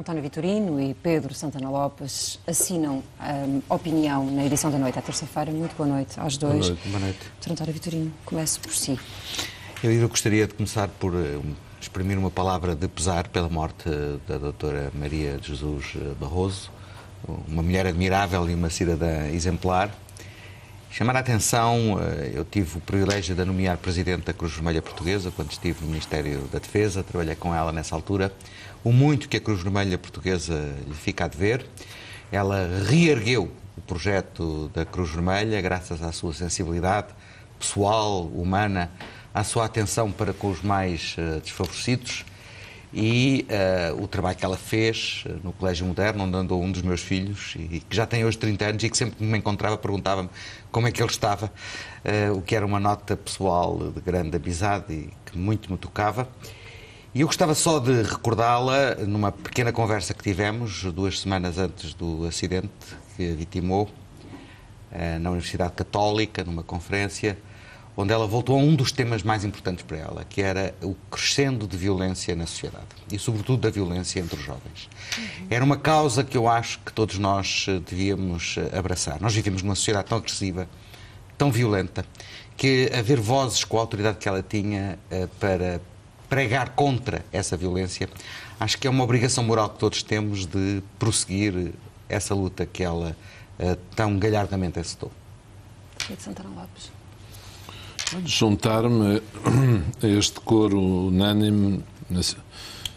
António Vitorino e Pedro Santana Lopes assinam a opinião na edição da noite à terça-feira. Muito boa noite aos dois. Boa noite. Dr. António Vitorino, começo por si. Eu gostaria de começar por exprimir uma palavra de pesar pela morte da doutora Maria de Jesus Barroso, uma mulher admirável e uma cidadã exemplar. Chamar a atenção, eu tive o privilégio de a nomear Presidente da Cruz Vermelha Portuguesa quando estive no Ministério da Defesa, trabalhei com ela nessa altura. O muito que a Cruz Vermelha Portuguesa lhe fica a dever. Ela reergueu o projeto da Cruz Vermelha graças à sua sensibilidade pessoal, humana, à sua atenção para com os mais desfavorecidos e o trabalho que ela fez no Colégio Moderno, onde andou um dos meus filhos e que já tem hoje 30 anos e que sempre que me encontrava perguntava-me como é que ele estava, o que era uma nota pessoal de grande amizade e que muito me tocava. E eu gostava só de recordá-la numa pequena conversa que tivemos 2 semanas antes do acidente que a vitimou na Universidade Católica, numa conferência, onde ela voltou a um dos temas mais importantes para ela, que era o crescendo de violência na sociedade e, sobretudo, da violência entre os jovens. Era uma causa que eu acho que todos nós devíamos abraçar. Nós vivemos numa sociedade tão agressiva, tão violenta, que haver vozes com a autoridade que ela tinha para pregar contra essa violência, acho que é uma obrigação moral que todos temos de prosseguir essa luta que ela tão galhardamente encetou. Pedro Santana Lopes. Juntar-me a este coro unânime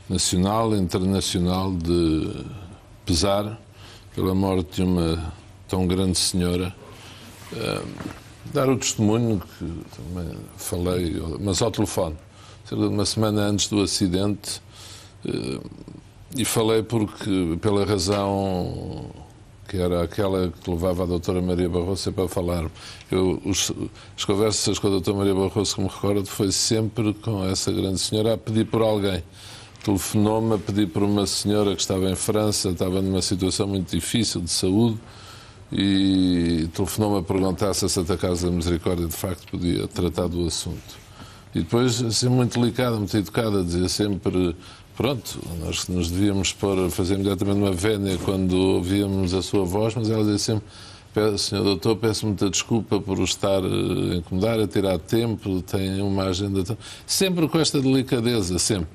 nacional e internacional de pesar pela morte de uma tão grande senhora. Dar o testemunho que também falei, mas ao telefone, cerca de uma semana antes do acidente, e falei pela razão que era aquela que levava a doutora Maria Barroso para falar. As conversas com a doutora Maria Barroso, que me recordo, foi sempre com essa grande senhora a pedir por alguém. Telefonou-me a pedir por uma senhora que estava em França, estava numa situação muito difícil de saúde, e telefonou-me a perguntar se a Santa Casa da Misericórdia de facto podia tratar do assunto. E depois, assim, muito delicada, muito educada, dizia sempre: pronto, nós nos devíamos fazer imediatamente uma vénia quando ouvíamos a sua voz, mas ela dizia sempre: Senhor Doutor, peço muita desculpa por o estar a incomodar, a tirar tempo, tem uma agenda... Sempre com esta delicadeza, sempre.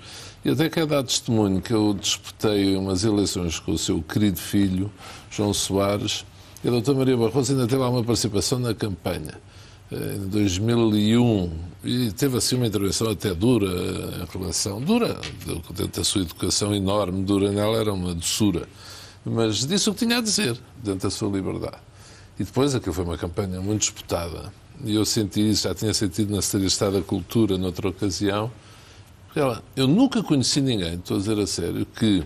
E até quero dar testemunho que eu disputei umas eleições com o seu querido filho, João Soares, e a doutora Maria Barroso ainda teve alguma participação na campanha. Em 2001, e teve assim uma intervenção até dura em relação, dura, dentro da sua educação enorme, dura nela, era uma doçura, mas disse o que tinha a dizer, dentro da sua liberdade. E depois aquilo foi uma campanha muito disputada, e eu senti isso, já tinha sentido na Secretaria de Estado da Cultura, noutra ocasião. Eu nunca conheci ninguém, estou a dizer a sério, que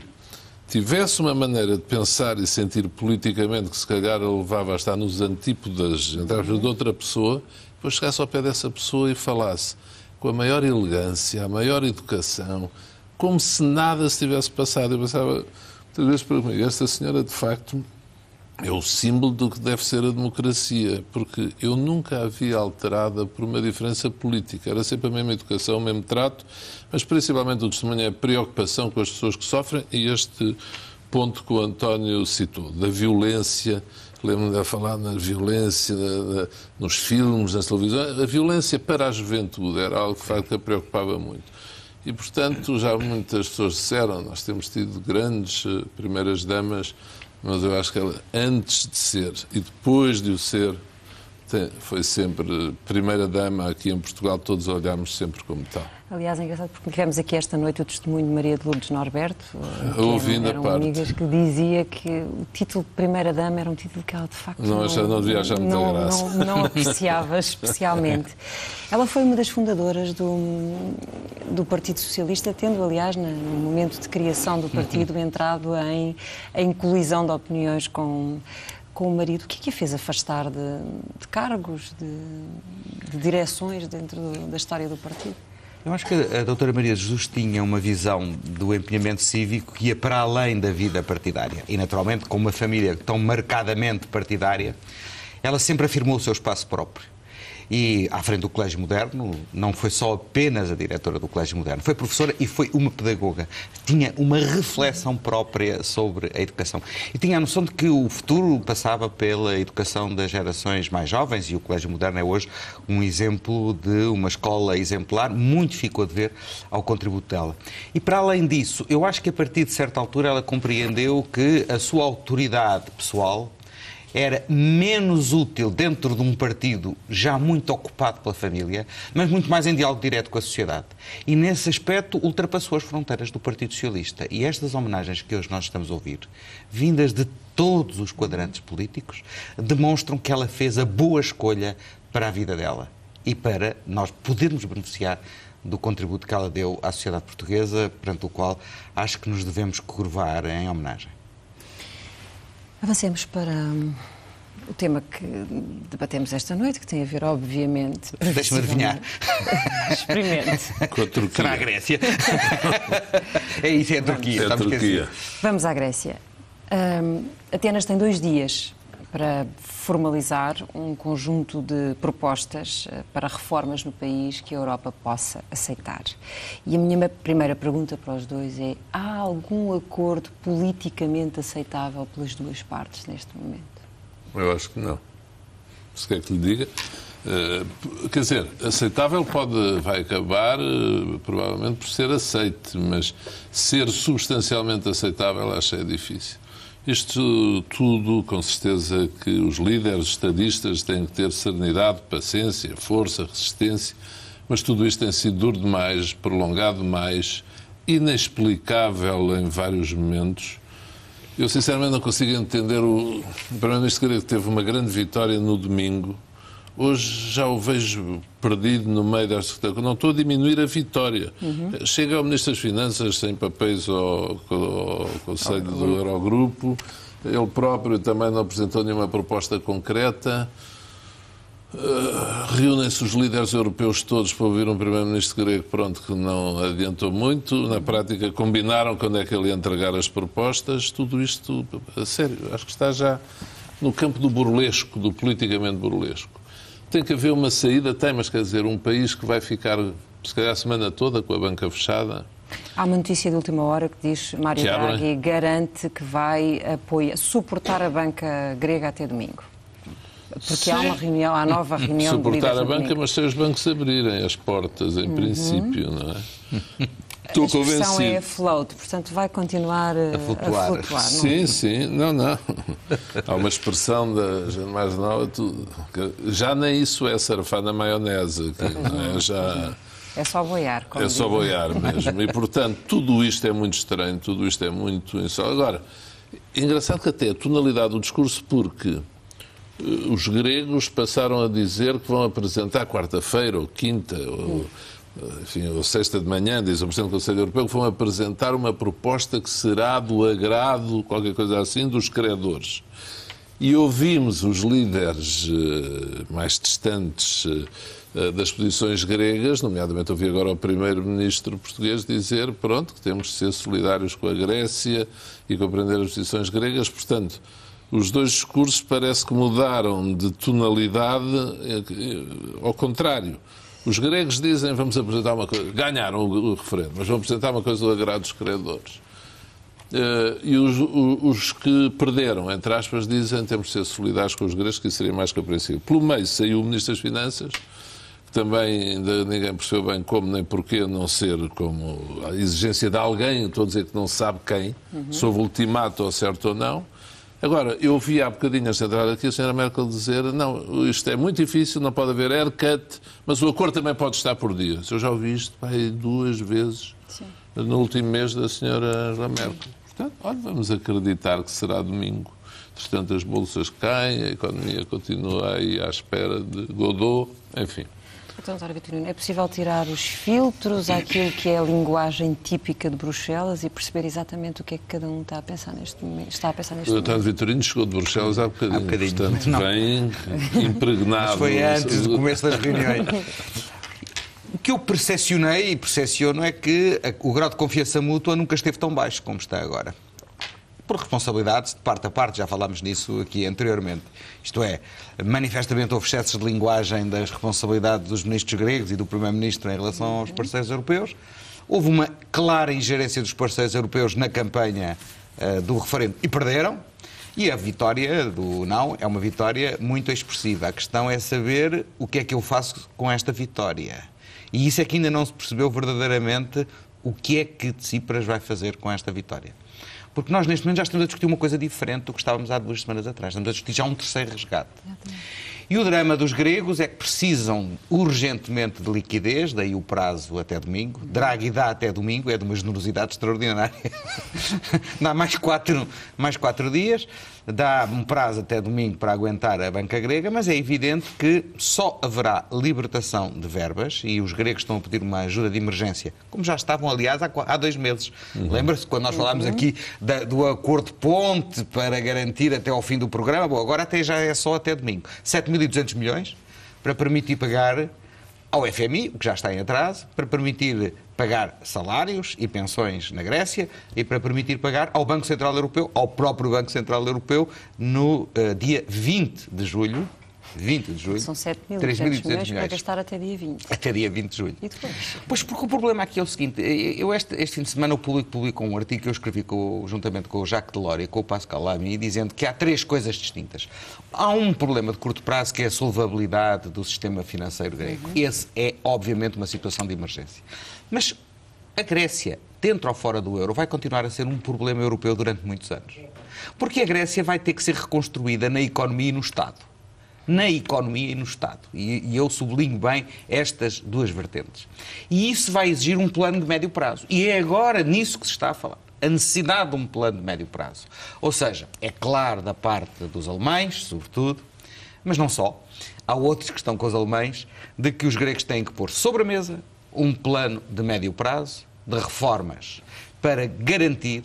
tivesse uma maneira de pensar e sentir politicamente que se calhar a levava a estar nos antípodas de outra pessoa, depois chegasse ao pé dessa pessoa e falasse com a maior elegância, a maior educação, como se nada se tivesse passado. Eu pensava muitas vezes para mim, esta senhora de facto é o símbolo do que deve ser a democracia, porque eu nunca a vi alterada por uma diferença política. Era sempre a mesma educação, o mesmo trato, mas principalmente o testemunho é a preocupação com as pessoas que sofrem e este ponto que o António citou, da violência. Lembro-me de falar na violência nos filmes, nas televisões. A violência para a juventude era algo que de facto a preocupava muito. E, portanto, já muitas pessoas disseram, nós temos tido grandes primeiras damas, mas eu acho que ela, antes de ser e depois de o ser, foi sempre primeira-dama aqui em Portugal, todos olhámos sempre como tal. Aliás, é engraçado porque tivemos aqui esta noite o testemunho de Maria de Lourdes Norberto, que eram amigas, que dizia que o título de primeira-dama era um título que ela de facto não devia achar muita graça. Não apreciava especialmente. Ela foi uma das fundadoras do Partido Socialista, tendo, aliás, no momento de criação do partido, entrado em colisão de opiniões com o marido. O que é que a fez afastar de cargos, de direções dentro da história do partido? Eu acho que a doutora Maria de Jesus tinha uma visão do empenhamento cívico que ia para além da vida partidária. E, naturalmente, com uma família tão marcadamente partidária, ela sempre afirmou o seu espaço próprio. e à frente do Colégio Moderno não foi só apenas a diretora do Colégio Moderno, foi professora e foi uma pedagoga. Tinha uma reflexão própria sobre a educação e tinha a noção de que o futuro passava pela educação das gerações mais jovens, e o Colégio Moderno é hoje um exemplo de uma escola exemplar. Muito ficou a dever ao contributo dela. E para além disso, eu acho que a partir de certa altura ela compreendeu que a sua autoridade pessoal era menos útil dentro de um partido já muito ocupado pela família, mas muito mais em diálogo direto com a sociedade. E nesse aspecto ultrapassou as fronteiras do Partido Socialista. E estas homenagens que hoje nós estamos a ouvir, vindas de todos os quadrantes políticos, demonstram que ela fez a boa escolha para a vida dela e para nós podermos beneficiar do contributo que ela deu à sociedade portuguesa, perante o qual acho que nos devemos curvar em homenagem. Avancemos para o tema que debatemos esta noite, que tem a ver, obviamente... Deixa-me adivinhar. Experimente. Com a Turquia. Será a Grécia? É isso, é a Turquia. É a Turquia. Vamos à Grécia. Atenas tem 2 dias para formalizar um conjunto de propostas para reformas no país que a Europa possa aceitar. E a minha primeira pergunta para os dois é: há algum acordo politicamente aceitável pelas duas partes neste momento? Eu acho que não. Se quer que lhe diga. Quer dizer, aceitável vai acabar provavelmente por ser aceite, mas ser substancialmente aceitável acho que é difícil. Isto tudo, com certeza que os líderes estadistas têm que ter serenidade, paciência, força, resistência, mas tudo isto tem sido duro demais, prolongado demais, inexplicável em vários momentos. Eu sinceramente não consigo entender o Primeiro-Ministro grego, que teve uma grande vitória no domingo. Hoje já o vejo perdido no meio desta... Não estou a diminuir a vitória. Chega ao Ministro das Finanças sem papéis ao Conselho do Eurogrupo. Ele próprio também não apresentou nenhuma proposta concreta. Reúnem-se os líderes europeus todos para ouvir um Primeiro-Ministro grego, pronto, que não adiantou muito. Na prática, combinaram quando é que ele ia entregar as propostas. Tudo isto, a sério, acho que está já no campo do burlesco, do politicamente burlesco. Tem que haver uma saída, mas quer dizer, um país que vai ficar, se calhar, a semana toda com a banca fechada. Há uma notícia de última hora que diz que Mário Draghi garante que vai suportar a banca grega até domingo. Porque há uma reunião, há nova reunião de líderes. Suportar a banca, mas sem os bancos abrirem as portas, em princípio, não é? Estou convencido. A expressão é float, portanto vai continuar a flutuar. Sim. Não. Há uma expressão da gente mais nova, já nem isso é sarfar na maionese. Não é? Já... É só boiar. É só boiar mesmo. E, portanto, tudo isto é muito estranho, tudo isto é muito insólito. Agora, engraçado que até a tonalidade do discurso, porque os gregos passaram a dizer que vão apresentar quarta-feira ou quinta ou sexta de manhã, diz o Presidente do Conselho Europeu, que vão apresentar uma proposta que será do agrado, qualquer coisa assim, dos credores. E ouvimos os líderes mais distantes das posições gregas, nomeadamente ouvi agora o Primeiro-Ministro português dizer, pronto, que temos de ser solidários com a Grécia e compreender as posições gregas. Portanto, os dois discursos parece que mudaram de tonalidade ao contrário. Os gregos dizem, vamos apresentar uma coisa, ganharam o referendo, mas vão apresentar uma coisa do agrado dos credores. E os que perderam, entre aspas, dizem, temos de ser solidários com os gregos, que isso seria mais compreensível. Pelo meio saiu o Ministro das Finanças, que também ainda ninguém percebeu bem como nem porquê não ser como a exigência de alguém, estou a dizer que não sabe quem, se houve ultimato ou certo ou não. Agora, eu ouvi há bocadinho a entrada aqui a Sra. Merkel dizer, não, isto é muito difícil, não pode haver haircut, mas o acordo também pode estar por dias. Eu já ouvi isto 2 vezes no último mês da Sra. Angela Merkel. Portanto, olha, vamos acreditar que será domingo. Portanto, as bolsas caem, a economia continua aí à espera de Godot, enfim. Então, Dr. Vitorino, é possível tirar os filtros àquilo que é a linguagem típica de Bruxelas e perceber exatamente o que é que cada um está a pensar neste momento? O Dr. Vitorino chegou de Bruxelas há bocadinho. Portanto, vem impregnado. Mas foi antes do começo das reuniões. O que eu percepcionei e percepciono é que o grau de confiança mútua nunca esteve tão baixo como está agora. por responsabilidades de parte a parte, já falámos nisso aqui anteriormente. Isto é, manifestamente houve excessos de linguagem das responsabilidades dos ministros gregos e do primeiro-ministro em relação aos parceiros europeus. Houve uma clara ingerência dos parceiros europeus na campanha do referendo e perderam. E a vitória do não é uma vitória muito expressiva. A questão é saber o que é que eu faço com esta vitória. E isso é que ainda não se percebeu verdadeiramente o que é que Tsipras vai fazer com esta vitória. Porque nós, neste momento, já estamos a discutir uma coisa diferente do que estávamos há 2 semanas atrás. Estamos a discutir já um terceiro resgate. E o drama dos gregos é que precisam urgentemente de liquidez, daí o prazo até domingo. Draghi dá até domingo, é de uma generosidade extraordinária. Dá mais 4 dias, dá um prazo até domingo para aguentar a banca grega, mas é evidente que só haverá libertação de verbas, e os gregos estão a pedir uma ajuda de emergência, como já estavam, aliás, há 2 meses. Lembra-se quando nós falámos aqui do acordo ponte para garantir até ao fim do programa? Bom, agora até já é só até domingo. 7.200 milhões para permitir pagar ao FMI, o que já está em atraso, para permitir pagar salários e pensões na Grécia e para permitir pagar ao Banco Central Europeu, ao próprio Banco Central Europeu, no dia 20 de julho. São 7.200 milhões para gastar até dia 20. Até dia 20 de julho. E depois? Pois porque o problema aqui é o seguinte, este fim de semana o Público publicou um artigo que eu escrevi juntamente com o Jacques Delors e com o Pascal Lamy, dizendo que há 3 coisas distintas. Há um problema de curto prazo que é a solvabilidade do sistema financeiro grego. Esse é, obviamente, uma situação de emergência. Mas a Grécia, dentro ou fora do euro, vai continuar a ser um problema europeu durante muitos anos. Porque a Grécia vai ter que ser reconstruída na economia e no Estado. Na economia e no Estado. E eu sublinho bem estas 2 vertentes. E isso vai exigir um plano de médio prazo. E é agora nisso que se está a falar. A necessidade de um plano de médio prazo. Ou seja, é claro da parte dos alemães, sobretudo, mas não só. Há outros que estão com os alemães, de que os gregos têm que pôr sobre a mesa um plano de médio prazo, de reformas, para garantir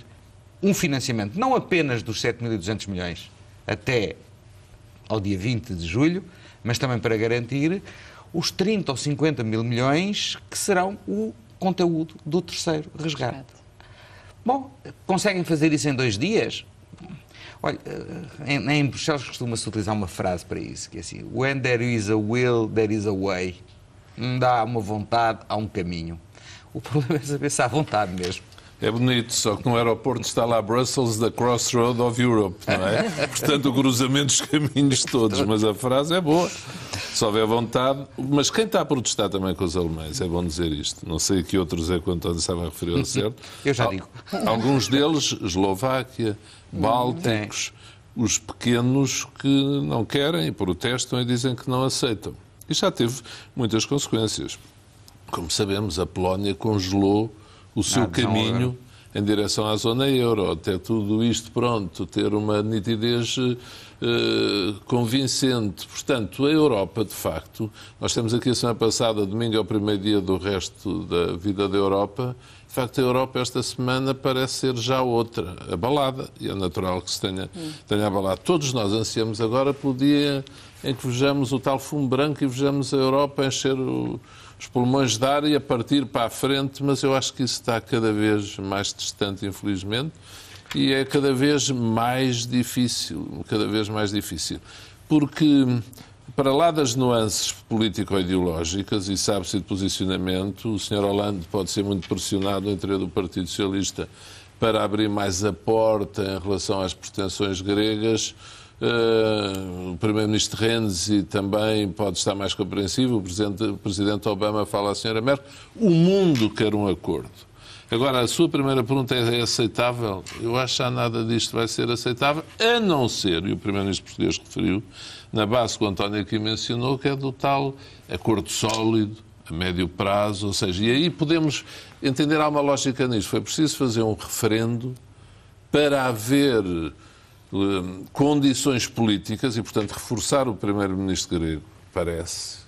um financiamento não apenas dos 7.200 milhões até ao dia 20 de julho, mas também para garantir os 30 ou 50 mil milhões que serão o conteúdo do terceiro resgate. Bom, conseguem fazer isso em 2 dias? Olha, em Bruxelas costuma-se utilizar uma frase para isso, que é assim: when there is a will, there is a way. Não dá uma vontade, há um caminho. O problema é saber se há vontade mesmo. É bonito, só que no aeroporto está lá Brussels, the crossroad of Europe, não é? Portanto, o cruzamento dos caminhos todos, mas a frase é boa. Se houver vontade... Mas quem está a protestar também com os alemães, é bom dizer isto. Não sei que outros é que o António estava a referir ao certo. Eu já digo. Alguns deles, Eslováquia, Bálticos, os pequenos que não querem, protestam e dizem que não aceitam. E já teve muitas consequências. Como sabemos, a Polónia congelou o seu caminho em direção à zona euro, até tudo isto pronto, ter uma nitidez convincente. Portanto, a Europa, de facto, nós temos aqui a semana passada, domingo é o primeiro dia do resto da vida da Europa, de facto a Europa esta semana parece ser já outra, abalada, e é natural que se tenha abalado. Todos nós ansiamos agora pelo dia em que vejamos o tal fumo branco e vejamos a Europa encher os pulmões de ar e a partir para a frente, mas eu acho que isso está cada vez mais distante, infelizmente, e é cada vez mais difícil, porque, para lá das nuances político-ideológicas, e sabe-se de posicionamento, o Sr. Hollande pode ser muito pressionado no interior do Partido Socialista para abrir mais a porta em relação às pretensões gregas. O Primeiro-Ministro Renzi também pode estar mais compreensivo. O Presidente Obama fala à Sra. Merkel. O mundo quer um acordo. Agora, a sua primeira pergunta é aceitável? Eu acho que já nada disto vai ser aceitável, a não ser, e o Primeiro-Ministro português referiu, na base que o António aqui mencionou, que é do tal acordo sólido, a médio prazo, ou seja, e aí podemos entender, há uma lógica nisto. Foi preciso fazer um referendo para haver condições políticas e, portanto, reforçar o primeiro-ministro grego, parece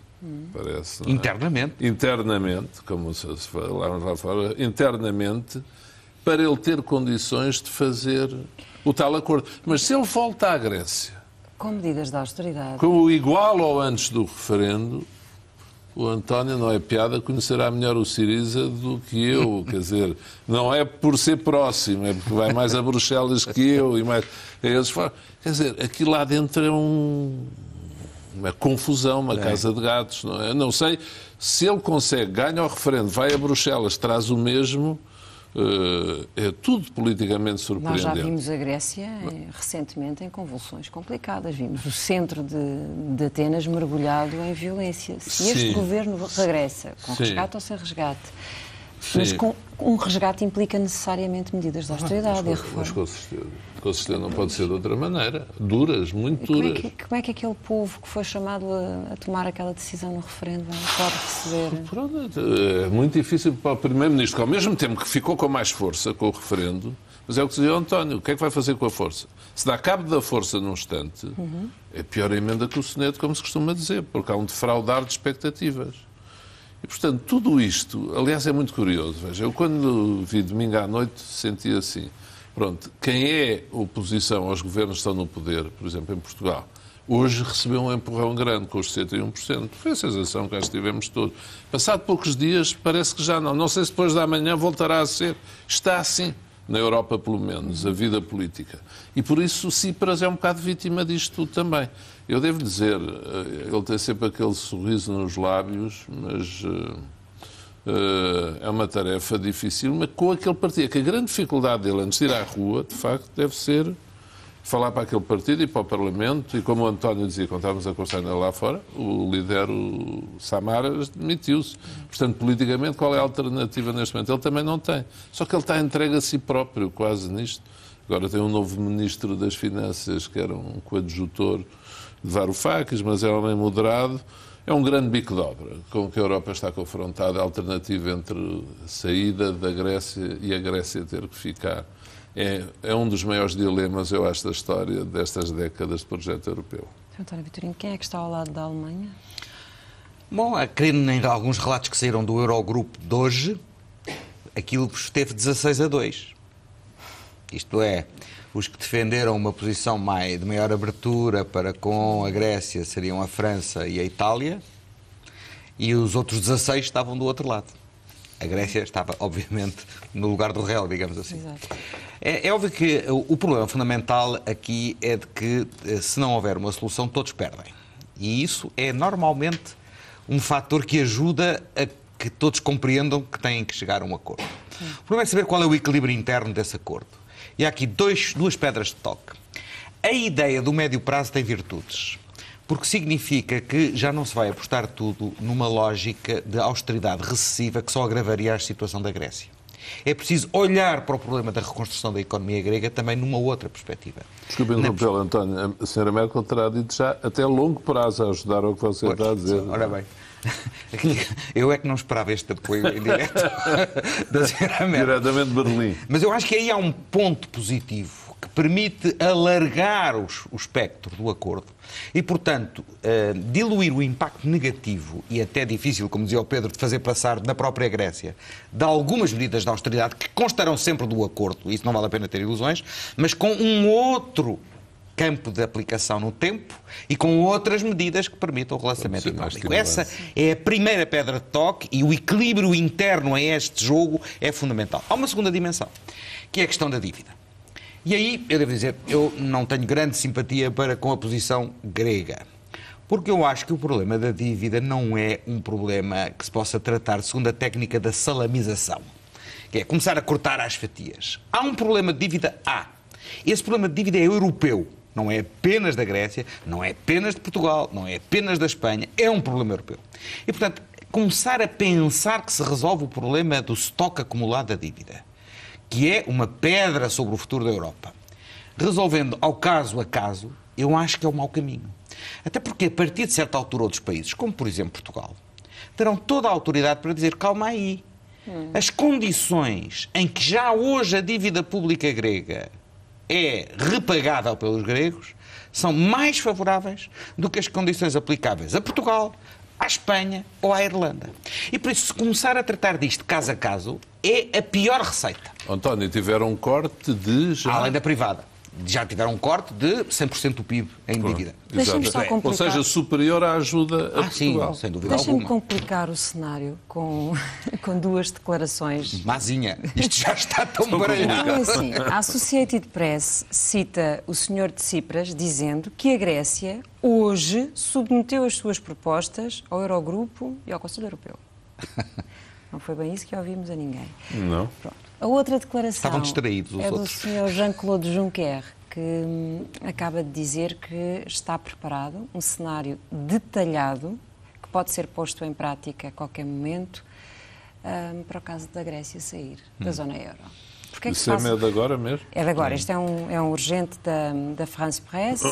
internamente, como se falamos lá fora, internamente, para ele ter condições de fazer o tal acordo. Mas se ele volta à Grécia com medidas de austeridade, com o igual ou antes do referendo, o António, não é piada, conhecerá melhor o Syriza do que eu. Quer dizer, não é por ser próximo, é porque vai mais a Bruxelas que eu e mais a eles fora. Quer dizer, aqui lá dentro é uma confusão, uma casa de gatos. Não é? Eu não sei se ele consegue, ganha o referendo, vai a Bruxelas, traz o mesmo. É tudo politicamente surpreendente. Nós já vimos a Grécia recentemente em convulsões complicadas. Vimos o centro de Atenas mergulhado em violência. Se este governo regressa, com resgate ou sem resgate, mas com um resgate implica necessariamente medidas de austeridade e reforma. Mas com certeza não pode ser de outra maneira. Duras, muito duras. Como é que aquele povo que foi chamado a tomar aquela decisão no referendo pode receber? Pronto, é muito difícil para o Primeiro-Ministro, que ao mesmo tempo que ficou com mais força com o referendo, mas é o que dizia o António, o que é que vai fazer com a força? Se dá cabo da força num instante, é pior a emenda que o soneto, como se costuma dizer, porque há um defraudar de expectativas. E, portanto, tudo isto, aliás, é muito curioso. Veja, eu quando vi domingo à noite senti assim, pronto, quem é oposição aos governos que estão no poder, por exemplo, em Portugal, hoje recebeu um empurrão grande com os 61%. Foi a sensação que cá estivemos todos. Passado poucos dias, parece que já não. Não sei se depois da manhã voltará a ser. Está assim, na Europa pelo menos, a vida política. E por isso o Tsipras é um bocado vítima disto tudo também. Eu devo dizer, ele tem sempre aquele sorriso nos lábios, mas é uma tarefa difícil, mas com aquele partido, que a grande dificuldade dele antes de ir à rua, de facto, deve ser falar para aquele partido e para o Parlamento, e como o António dizia, quando estávamos a conversar lá fora, o líder, o Samaras, demitiu-se. Portanto, politicamente, qual é a alternativa neste momento? Ele também não tem. Só que ele está entregue a si próprio, quase nisto. Agora tem um novo Ministro das Finanças, que era um coadjutor de Varoufakis, mas é um homem moderado. É um grande bico de obra com que a Europa está confrontada, a alternativa entre a saída da Grécia e a Grécia ter que ficar. É um dos maiores dilemas, eu acho, da história destas décadas de projeto europeu. António Vitorino, quem é que está ao lado da Alemanha? Bom, crendo em alguns relatos que saíram do Eurogrupo de hoje, aquilo esteve 16-2. Isto é, os que defenderam uma posição de maior abertura para com a Grécia seriam a França e a Itália, e os outros 16 estavam do outro lado. A Grécia estava, obviamente, no lugar do réu, digamos assim. Exato. É óbvio que o problema fundamental aqui é de que, se não houver uma solução, todos perdem. E isso é normalmente um fator que ajuda a que todos compreendam que têm que chegar a um acordo. Sim. O problema é saber qual é o equilíbrio interno desse acordo. E há aqui duas pedras de toque. A ideia do médio prazo tem virtudes, porque significa que já não se vai apostar tudo numa lógica de austeridade recessiva que só agravaria a situação da Grécia. É preciso olhar para o problema da reconstrução da economia grega também numa outra perspectiva. Desculpe interromper, António. A senhora Merkel terá dito já até longo prazo a ajudar ao que você está a dizer. Ora bem. Eu é que não esperava este apoio em direto da senhora Merkel. Diretamente de Berlim. Mas eu acho que aí há um ponto positivo que permite alargar o espectro do acordo e, portanto, diluir o impacto negativo e até difícil, como dizia o Pedro, de fazer passar na própria Grécia de algumas medidas de austeridade que constarão sempre do acordo, isso não vale a pena ter ilusões, mas com um outro campo de aplicação no tempo e com outras medidas que permitam o relançamento económico. Essa é a primeira pedra de toque e o equilíbrio interno a este jogo é fundamental. Há uma segunda dimensão, que é a questão da dívida. E aí, eu devo dizer, eu não tenho grande simpatia para com a posição grega. Porque eu acho que o problema da dívida não é um problema que se possa tratar segundo a técnica da salamização, que é começar a cortar às fatias. Há um problema de dívida? Há. Esse problema de dívida é europeu. Não é apenas da Grécia, não é apenas de Portugal, não é apenas da Espanha, é um problema europeu. E, portanto, começar a pensar que se resolve o problema do estoque acumulado da dívida, que é uma pedra sobre o futuro da Europa, resolvendo ao caso a caso, eu acho que é o mau caminho. Até porque, a partir de certa altura, outros países, como por exemplo Portugal, terão toda a autoridade para dizer, calma aí, as condições em que já hoje a dívida pública grega é repagável pelos gregos são mais favoráveis do que as condições aplicáveis a Portugal, à Espanha ou à Irlanda. E por isso, se começar a tratar disto caso a caso, é a pior receita. António, tiveram um corte de... Além da privada. já tiveram um corte de 100% do PIB em dívida. Deixa-me só complicar. Ou seja, superior à ajuda a Portugal. Sim, sem dúvida Deixa-me alguma. complicar o cenário com duas declarações. Mazinha, isto já está tão baralhado. Não é assim. A Associated Press cita o senhor de Tsipras dizendo que a Grécia hoje submeteu as suas propostas ao Eurogrupo e ao Conselho Europeu. Não foi bem isso que ouvimos a ninguém. Não. Pronto. A outra declaração Estavam distraídos os é do outros. senhor Jean-Claude Juncker, que acaba de dizer que está preparado um cenário detalhado que pode ser posto em prática a qualquer momento para o caso da Grécia sair da zona euro. Porque Isso é medo agora mesmo? É de agora. Isto é um urgente da France Press,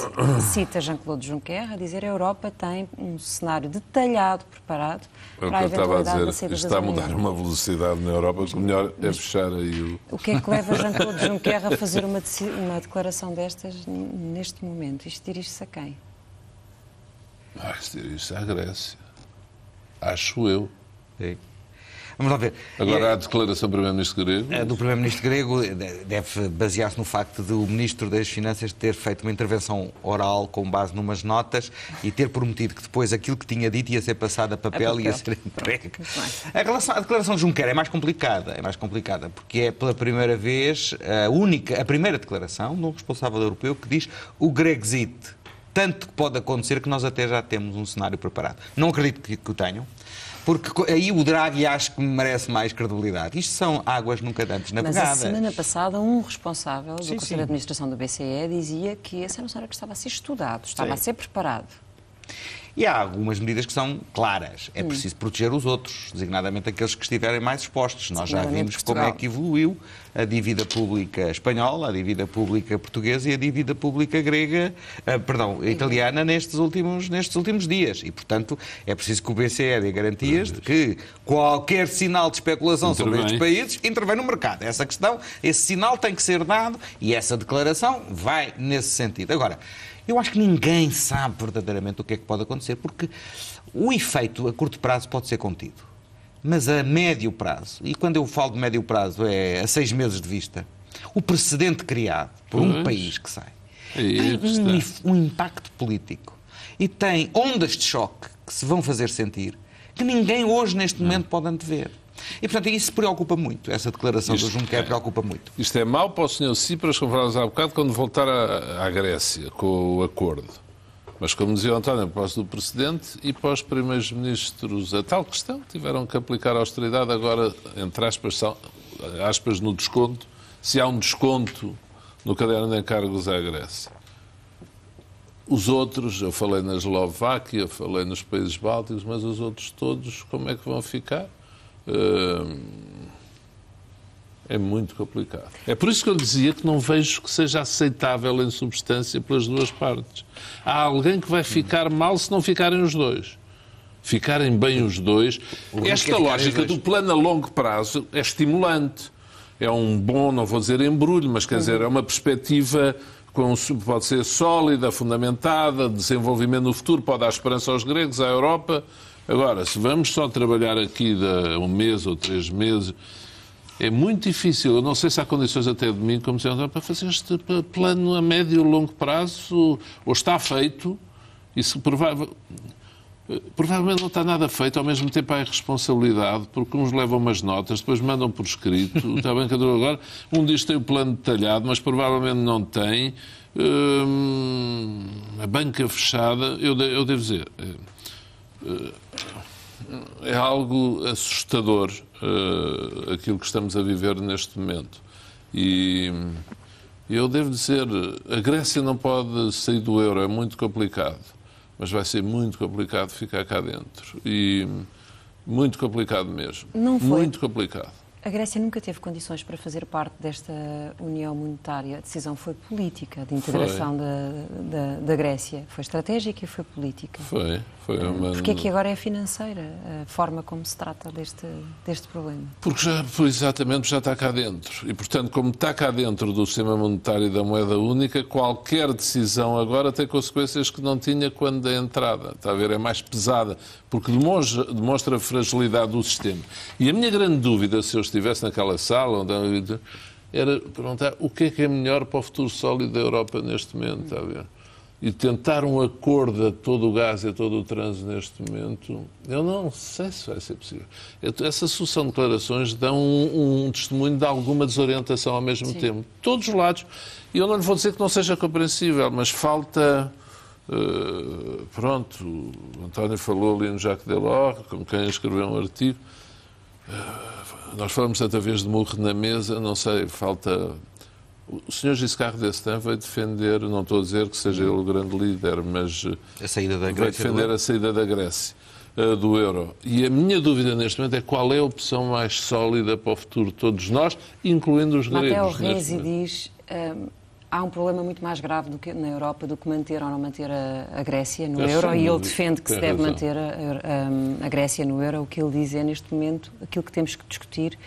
cita Jean-Claude Juncker a dizer que a Europa tem um cenário detalhado preparado para a Eu estava a eventualidade da dizer, saída isto da está a zona mudar euro. uma velocidade na Europa que o melhor é fechar aí o... O que é que leva Jean-Claude Juncker a fazer uma declaração destas neste momento? Isto dirige-se a quem? Isto dirige-se à Grécia. Acho eu. Sim. Vamos lá ver. Agora, a declaração do Primeiro-Ministro grego... A do Primeiro-Ministro grego deve basear-se no facto de o Ministro das Finanças ter feito uma intervenção oral com base numas notas e ter prometido que depois aquilo que tinha dito ia ser passado a papel e ia ser entregue. A declaração de Juncker é mais complicada, porque é pela primeira vez a primeira declaração de um responsável europeu que diz o Grexit. Tanto que pode acontecer que nós até já temos um cenário preparado. Não acredito que o tenham. Porque aí o Draghi acho que merece mais credibilidade. Isto são águas nunca antes navegadas. Mas a semana passada um responsável do Sim, Conselho de Administração do BCE dizia que esse era um cenário que estava a ser estudado, estava a ser preparado. E há algumas medidas que são claras. É preciso proteger os outros, designadamente aqueles que estiverem mais expostos. Nós já vimos como é que evoluiu a dívida pública espanhola, a dívida pública portuguesa e a dívida pública grega, italiana nestes últimos dias. E, portanto, é preciso que o BCE dê garantias de que qualquer sinal de especulação sobre estes países intervém no mercado. Essa questão, esse sinal tem que ser dado e essa declaração vai nesse sentido. Agora, eu acho que ninguém sabe verdadeiramente o que é que pode acontecer, porque o efeito a curto prazo pode ser contido. Mas a médio prazo, e quando eu falo de médio prazo é a 6 meses de vista, o precedente criado por um país que sai tem um impacto político e tem ondas de choque que se vão fazer sentir que ninguém hoje neste momento pode antever. E, portanto, isso preocupa muito. Essa declaração do Juncker preocupa muito. Isto é mau para o Sr. Tsipras, como falámos há bocado, quando voltar à Grécia com o acordo. Mas, como dizia o António, para o precedente e para os primeiros ministros, a tal questão, tiveram que aplicar a austeridade agora, entre aspas, no desconto, se há um desconto no caderno de encargos à Grécia. Os outros, eu falei na Eslováquia, falei nos países bálticos, mas os outros todos, como é que vão ficar? É muito complicado. É por isso que eu dizia que não vejo que seja aceitável em substância pelas duas partes. Há alguém que vai ficar mal se não ficarem os dois. Ficarem bem os dois. Esta lógica do plano a longo prazo é estimulante. É um bom, não vou dizer embrulho, mas quer dizer, é uma perspectiva pode ser sólida, fundamentada, desenvolvimento no futuro, pode dar esperança aos gregos, à Europa. Agora, se vamos só trabalhar aqui de 1 mês ou 3 meses, é muito difícil. Eu não sei se há condições até domingo, como se para fazer este plano a médio e longo prazo, ou está feito, e se provavelmente não está nada feito, ao mesmo tempo há irresponsabilidade, porque uns levam umas notas, depois mandam por escrito, está bem que agora, um diz que tem o plano detalhado, mas provavelmente não tem. A banca fechada, eu devo dizer... É algo assustador aquilo que estamos a viver neste momento. E eu devo dizer, a Grécia não pode sair do euro, é muito complicado, mas vai ser muito complicado ficar cá dentro. E muito complicado mesmo. Não foi. Muito complicado. A Grécia nunca teve condições para fazer parte desta União Monetária. A decisão foi política, de integração da Grécia. Foi estratégica e foi política. Foi uma... Porque é que agora é financeira a forma como se trata deste problema? Porque exatamente já está cá dentro. E, portanto, como está cá dentro do sistema monetário e da moeda única, qualquer decisão agora tem consequências que não tinha quando da entrada. Está a ver? É mais pesada, porque demonstra a fragilidade do sistema. E a minha grande dúvida, se eu estivesse naquela sala, era perguntar o que é melhor para o futuro sólido da Europa neste momento, está a ver? E tentar um acordo a todo o gás e a todo o trânsito neste momento, eu não sei se vai ser possível. Essa sucessão de declarações dão um testemunho de alguma desorientação ao mesmo tempo. Todos os lados. E eu não lhe vou dizer que não seja compreensível, mas falta... pronto, o António falou ali no Jacques Delors, como quem escreveu um artigo. Nós falamos tanta vez de murro na mesa, não sei, falta... O Sr. Giscard d'Estaing veio defender, não estou a dizer que seja ele o grande líder, mas a saída da Grécia, veio defender a saída da Grécia do euro. E a minha dúvida neste momento é qual é a opção mais sólida para o futuro de todos nós, incluindo os gregos. Matteo Renzi diz há um problema muito mais grave na Europa do que manter ou não manter a Grécia no euro, e ele defende que se deve manter a Grécia no euro. O que ele diz é, neste momento, aquilo que temos que discutir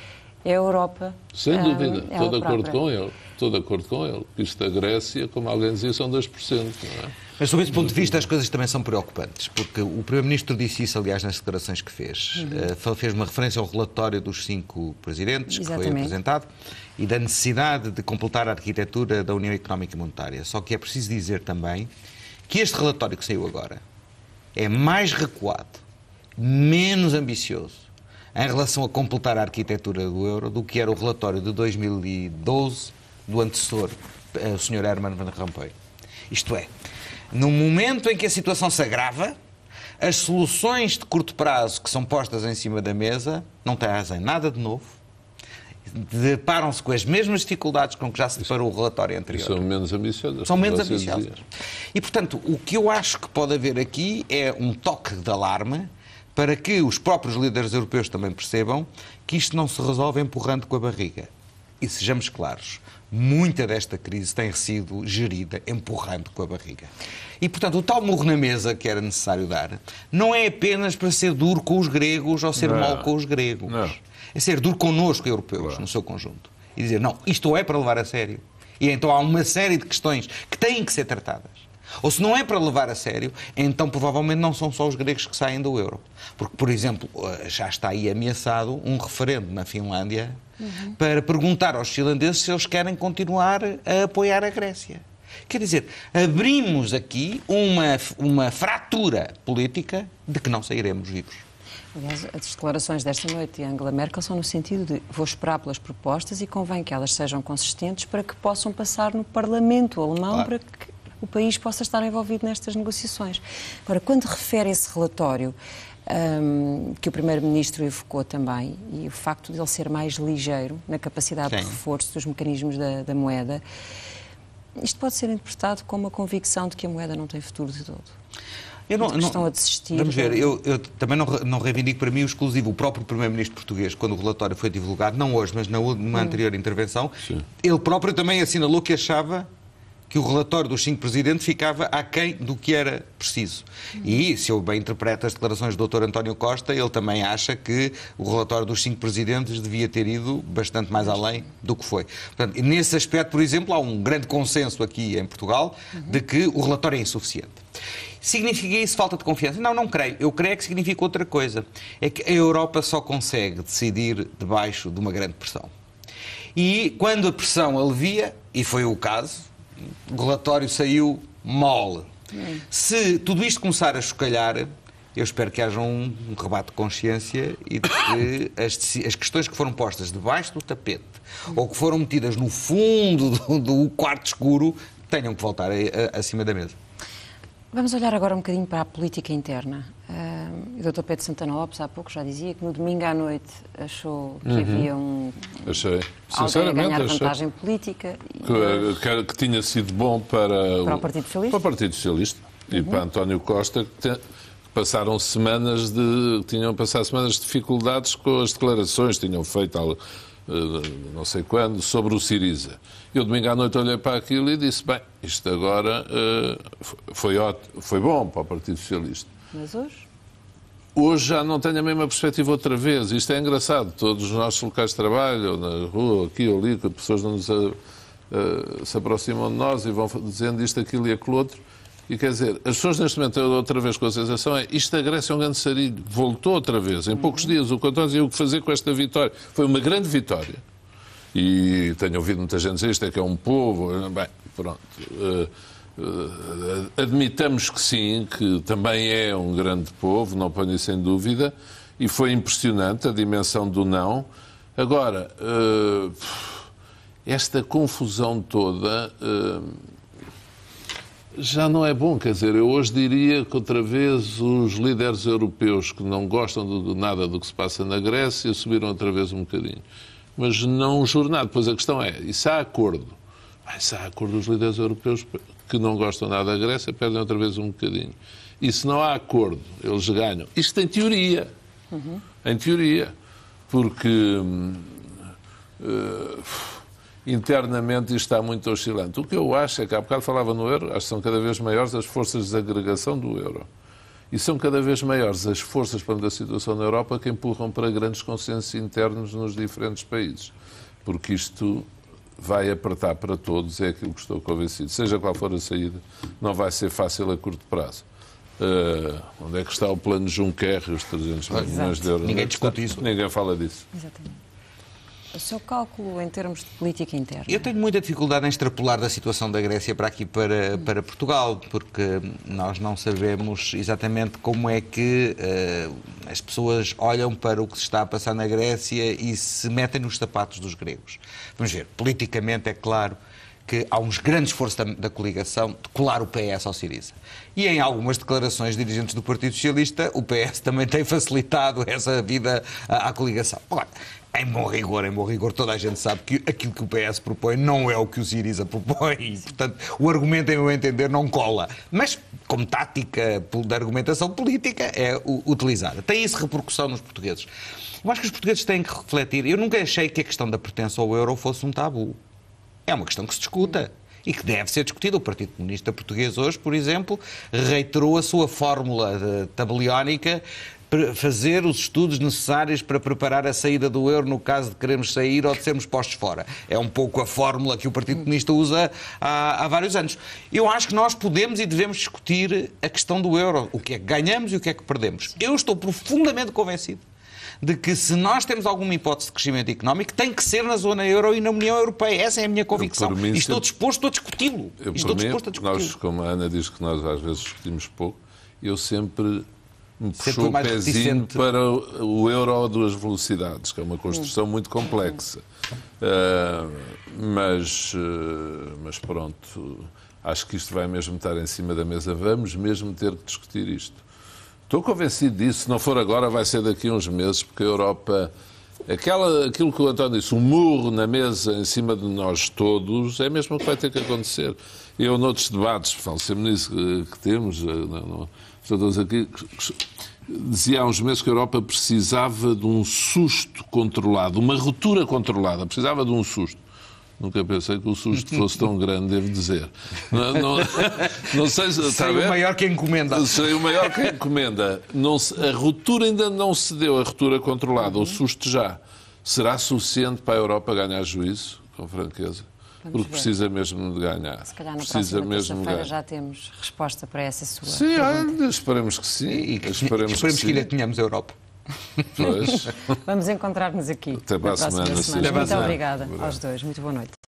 é a Europa. Sem dúvida, estou de acordo com ele. Estou de acordo com ele. Isto da Grécia, como alguém dizia, são 2%, não é? Mas, sob esse ponto de vista, as coisas também são preocupantes, porque o Primeiro-Ministro disse isso, aliás, nas declarações que fez. Fez uma referência ao relatório dos 5 presidentes, que foi apresentado, e da necessidade de completar a arquitetura da União Económica e Monetária. Só que é preciso dizer também que este relatório que saiu agora é mais recuado, menos ambicioso, em relação a completar a arquitetura do euro, do que era o relatório de 2012 do antecessor, o Sr. Herman Van Rompuy. Isto é, no momento em que a situação se agrava, as soluções de curto prazo que são postas em cima da mesa não trazem nada de novo, deparam-se com as mesmas dificuldades com que já se deparou o relatório anterior. São menos ambiciosas. São menos ambiciosas. E, portanto, o que eu acho que pode haver aqui é um toque de alarme para que os próprios líderes europeus também percebam que isto não se resolve empurrando com a barriga. E sejamos claros, muita desta crise tem sido gerida empurrando com a barriga. E, portanto, o tal murro na mesa que era necessário dar não é apenas para ser duro com os gregos ou ser mau com os gregos. Não. É ser duro connosco, europeus, no seu conjunto. E dizer, não, isto é para levar a sério. E então há uma série de questões que têm que ser tratadas. Ou se não é para levar a sério, então provavelmente não são só os gregos que saem do euro. Porque, por exemplo, já está aí ameaçado um referendo na Finlândia para perguntar aos finlandeses se eles querem continuar a apoiar a Grécia. Quer dizer, abrimos aqui uma fratura política de que não sairemos vivos. Aliás, as declarações desta noite de Angela Merkel são no sentido de vou esperar pelas propostas e convém que elas sejam consistentes para que possam passar no Parlamento alemão, para que o país possa estar envolvido nestas negociações. Agora, quando refere esse relatório que o Primeiro-Ministro evocou também, e o facto de ele ser mais ligeiro na capacidade de reforço dos mecanismos da moeda, isto pode ser interpretado como uma convicção de que a moeda não tem futuro de todo. Estão a desistir. Vamos ver, eu também não reivindico para mim o exclusivo. O próprio Primeiro-Ministro português, quando o relatório foi divulgado, não hoje, mas numa anterior intervenção, ele próprio também assinalou que achava que o relatório dos 5 presidentes ficava aquém do que era preciso. E, se eu bem interpreto as declarações do Dr. António Costa, ele também acha que o relatório dos 5 presidentes devia ter ido bastante mais além do que foi. Portanto, nesse aspecto, por exemplo, há um grande consenso aqui em Portugal de que o relatório é insuficiente. Significa isso falta de confiança? Não creio. Eu creio que significa outra coisa. É que a Europa só consegue decidir debaixo de uma grande pressão. E quando a pressão alivia, e foi o caso, o relatório saiu mole. Se tudo isto começar a chocalhar, eu espero que haja um rebate de consciência e de que as questões que foram postas debaixo do tapete ou que foram metidas no fundo do quarto escuro tenham que voltar acima da mesa. Vamos olhar agora um bocadinho para a política interna. O Dr. Pedro Santana Lopes há pouco já dizia que no domingo à noite achou que havia alguém a ganhar vantagem política. Que tinha sido bom para o Partido Socialista. Para o Partido Socialista e para António Costa, que tinham passado semanas de dificuldades com as declarações, tinham feito não sei quando, sobre o Syriza. Eu domingo à noite olhei para aquilo e disse, bem, isto agora foi bom para o Partido Socialista. Mas hoje? Hoje já não tenho a mesma perspectiva outra vez. Isto é engraçado. Todos os nossos locais de trabalho, na rua, aqui ou ali, que as pessoas não se aproximam de nós e vão dizendo isto, aquilo e aquilo outro. E quer dizer, as pessoas neste momento outra vez com a sensação isto da Grécia é um grande sarilho. Voltou outra vez. Em poucos dias o que eu estou a dizer, o que fazer com esta vitória. Foi uma grande vitória. E tenho ouvido muita gente dizer isto é que é um povo. Bem, pronto. Admitamos que sim, que também é um grande povo, não ponho isso em dúvida, e foi impressionante a dimensão do não. Agora, esta confusão toda já não é bom, quer dizer, eu hoje diria que outra vez os líderes europeus que não gostam de nada do que se passa na Grécia subiram outra vez um bocadinho. Mas não jornado. Pois a questão é, e se há acordo? Se há acordo, os líderes europeus que não gostam nada da Grécia perdem outra vez um bocadinho. E se não há acordo, eles ganham. Isto em teoria. Em teoria. Porque internamente isto está muito oscilante. O que eu acho é que, há bocado falava no euro, acho que são cada vez maiores as forças de desagregação do euro. E são cada vez maiores as forças da situação na Europa que empurram para grandes consensos internos nos diferentes países. Porque isto vai apertar para todos, é aquilo que estou convencido. Seja qual for a saída, não vai ser fácil a curto prazo. Onde é que está o plano Juncker e os 300 milhões de euros? Ninguém discute isso. Ninguém fala disso. Exatamente. O seu cálculo em termos de política interna? Eu tenho muita dificuldade em extrapolar da situação da Grécia para aqui, para Portugal, porque nós não sabemos exatamente como é que as pessoas olham para o que se está a passar na Grécia e se metem nos sapatos dos gregos. Vamos ver, politicamente é claro que há uns grandes esforços da coligação de colar o PS ao Syriza. E em algumas declarações de dirigentes do Partido Socialista, o PS também tem facilitado essa vida à coligação. Agora, em bom rigor, toda a gente sabe que aquilo que o PS propõe não é o que o Syriza propõe. E, portanto, o argumento, em meu entender, não cola. Mas, como tática de argumentação política, é utilizada. Tem isso repercussão nos portugueses. Eu acho que os portugueses têm que refletir. Eu nunca achei que a questão da pertença ao euro fosse um tabu. É uma questão que se discuta e que deve ser discutida. O Partido Comunista Português hoje, por exemplo, reiterou a sua fórmula tabeliónica para fazer os estudos necessários para preparar a saída do euro no caso de querermos sair ou de sermos postos fora. É um pouco a fórmula que o Partido Comunista usa há vários anos. Eu acho que nós podemos e devemos discutir a questão do euro. O que é que ganhamos e o que é que perdemos. Eu estou profundamente convencido de que se nós temos alguma hipótese de crescimento económico, tem que ser na zona euro e na União Europeia. Essa é a minha convicção. E estou disposto a discuti-lo. Nós, como a Ana diz que nós às vezes discutimos pouco, eu sempre me puxou o pezinho para o euro a duas velocidades, que é uma construção muito complexa. Mas pronto, acho que isto vai mesmo estar em cima da mesa. Vamos mesmo ter que discutir isto. Estou convencido disso. Se não for agora, vai ser daqui a uns meses, porque a Europa... Aquilo que o António disse, um murro na mesa em cima de nós todos, é mesmo o que vai ter que acontecer. Eu, noutros debates, falo sempre nisso que temos, todos aqui, dizia há uns meses que a Europa precisava de um susto controlado, uma ruptura controlada, precisava de um susto. Nunca pensei que o susto fosse tão grande, devo dizer. Não sei se... Sei o maior que encomenda. Sei o maior que encomenda. A ruptura ainda não se deu, a ruptura controlada, o susto já. Será suficiente para a Europa ganhar juízo, com franqueza? Porque precisa mesmo de ganhar. Se calhar na próxima terça-feira já temos resposta para essa sua pergunta. Esperemos que sim. E esperemos que ainda tenhamos a Europa. Pois. Vamos encontrar-nos aqui. Até para a semana. Muito obrigada aos dois. Muito boa noite.